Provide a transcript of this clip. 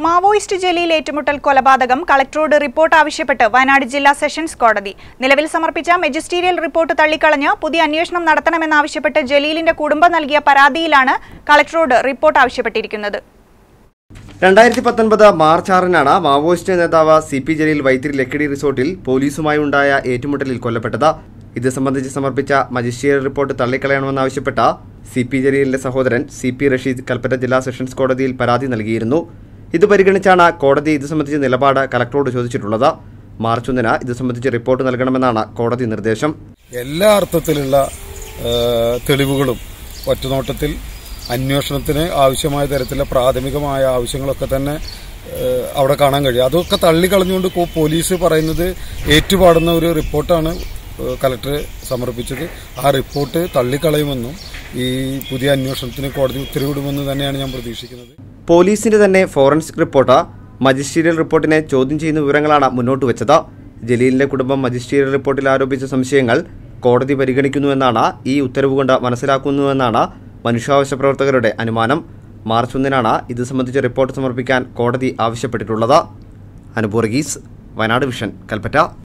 Maoist Jaleel ഏറ്റുമുട്ടൽ കൊലപാതകം കളക്ടറോട് report ആവശ്യപ്പെട്ട് വയനാട് ജില്ലാ സെഷൻസ് കോടതി. നിലവിൽ സമർപ്പിച്ച മജിസ്റ്റീരിയൽ റിപ്പോർട്ട് തള്ളിക്കളഞ്ഞ് പുതിയ അന്വേഷണം നടത്തണമെന്നാവശ്യപ്പെട്ട് ജലീലിന്റെ കുടുംബം നൽകിയ പരാതിയിലാണ് കളക്ടറോട് റിപ്പോർട്ട് ആവശ്യപ്പെട്ടിരിക്കുന്നത്. 2019 മാർച്ച് 6-നാണ് മാവോയിസ്റ്റ് നേതാവ് CP ജലീൽ വൈത്തിരി ലക്കിടി റിസോർട്ടിൽ പോലീസുമായി ഉണ്ടായ ഏറ്റുമുട്ടലിൽ കൊല്ലപ്പെട്ടത്. ഇത് സംബന്ധിച്ച് സമർപ്പിച്ച മജിസ്റ്റീരിയൽ റിപ്പോർട്ട് തള്ളിക്കളയണമെന്നാവശ്യപ്പെട്ട CP ജലീലിന്റെ സഹോദരൻ CP റഷീദ് കൽപ്പറ്റ ജില്ലാ സെഷൻസ് കോടതിയിൽ പരാതി നൽകിയിരുന്നു. ഇത് പരിഗണിച്ചാണ് കോടതി ഇത് സംബന്ധിച്ച നിലപാട് കളക്ടറോട് ചോദിച്ചിട്ടുള്ളത്. മാർച്ച് 1-ന് ഇത് സംബന്ധിച്ച് റിപ്പോർട്ട് നൽകണമെന്നാണ് കോടതി നിർദ്ദേശം. എല്ലാ അർത്ഥത്തിലുള്ള തെളിവുകളും ഒറ്റനോട്ടത്തിൽ അന്വേഷണത്തിന് ആവശ്യമായ തരത്തിലുള്ള പ്രാഥമികമായ ആവശ്യങ്ങളൊക്കെ തന്നെ അവിടെ കാണാൻ കഴിയും. അതൊക്കെ തള്ളിക്കളഞ്ഞുകൊണ്ട് പോലീസ് പറയുന്നത് ഏറ്റുപാടുന്ന ഒരു റിപ്പോർട്ടാണ് കളക്ടർ സമർപ്പിച്ചത്. ആ റിപ്പോർട്ട് തള്ളിക്കളയുമെന്നും ഈ പുതിയ അന്വേഷണത്തിന് കോടതി ഉത്തരവിടുമെന്ന് തന്നെയാണ് ഞാൻ പ്രതീക്ഷിക്കുന്നത്. പോലീസിന്റെ തന്നെ ഫോറൻസിക് റിപ്പോർട്ട് മജിസ്റ്റീരിയൽ റിപ്പോർട്ടിനെ ചോദ്യം ചെയ്യുന്ന വിവരങ്ങളാണ് മുന്നോട്ട് വെച്ചത്. ജലീലിന്റെ കുടുംബം മജിസ്റ്റീരിയൽ റിപ്പോർട്ടിൽ ആരോപിച്ച സംശയങ്ങൾ കോടതി പരിഗണിക്കുന്നുവെന്നാണ് ഈ ഉത്തരവ് കൊണ്ട് മനസ്സിലാക്കുന്നുവെന്നാണ് മനുഷ്യാവകാശ പ്രവർത്തകരുടെ അനുമാനം. മാർച്ച് 1-നാണ് ഇത് സംബന്ധിച്ച റിപ്പോർട്ട് സമർപ്പിക്കാൻ കോടതി ആവശ്യപ്പെട്ടിട്ടുള്ളത്. അനുപൂർഗീസ്, വയനാട് വിഷൻ, കൽപ്പറ്റ.